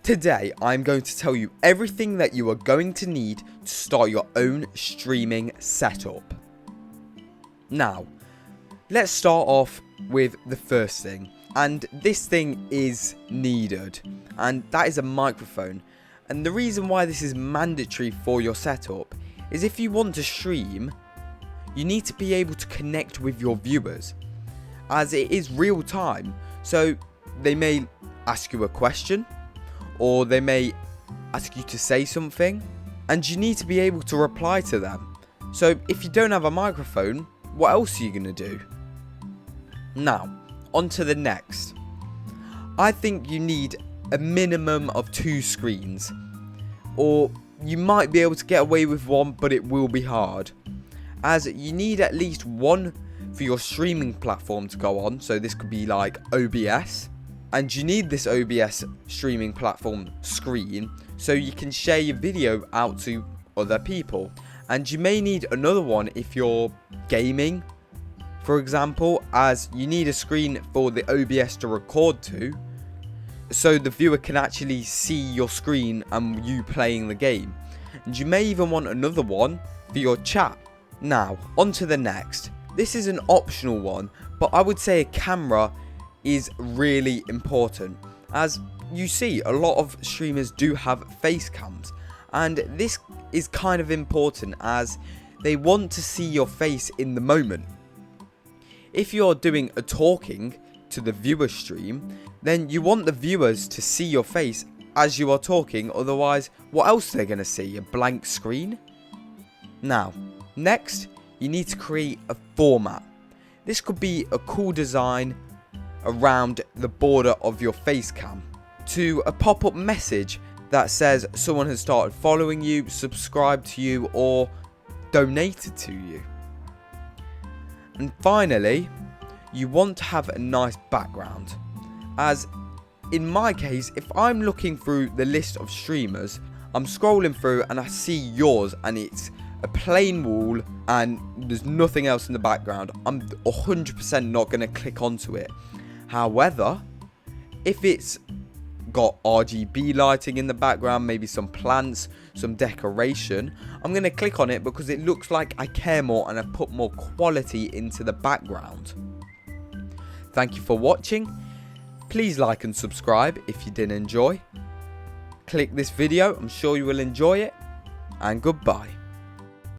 Today, I'm going to tell you everything that you are going to need to start your own streaming setup. Now, let's start off with the first thing, and this thing is needed, and that is a microphone. And the reason why this is mandatory for your setup is if you want to stream, you need to be able to connect with your viewers, as it is real time. So they may ask you a question, or they may ask you to say something, and you need to be able to reply to them. So if you don't have a microphone, what else are you going to do? Now, on to the next. I think you need a minimum of 2 screens, or you might be able to get away with one, but it will be hard, as you need at least one for your streaming platform to go on. So this could be like OBS, and you need this OBS streaming platform screen so you can share your video out to other people. And you may need another one if you're gaming, for example, as you need a screen for the OBS to record to, so the viewer can actually see your screen and you playing the game. And you may even want another one for your chat. Now, on to the next. This is an optional one, but I would say a camera is really important, as you see a lot of streamers do have face cams, and this is kind of important as they want to see your face in the moment. If you're doing a talking to the viewer stream, then you want the viewers to see your face as you are talking, otherwise what else are they going to see? A blank screen? Now, next you need to create a format. This could be a cool design around the border of your face cam, to a pop-up message that says someone has started following you, subscribed to you, or donated to you. And finally, you want to have a nice background, as in my case, if I'm looking through the list of streamers, I'm scrolling through and I see yours and it's a plain wall and there's nothing else in the background, I'm 100% not going to click onto it. However, if it's got RGB lighting in the background, maybe some plants, some decoration, I'm going to click on it because it looks like I care more and I put more quality into the background. Thank you for watching. Please like and subscribe if you did enjoy. Click this video, I'm sure you will enjoy it, and goodbye.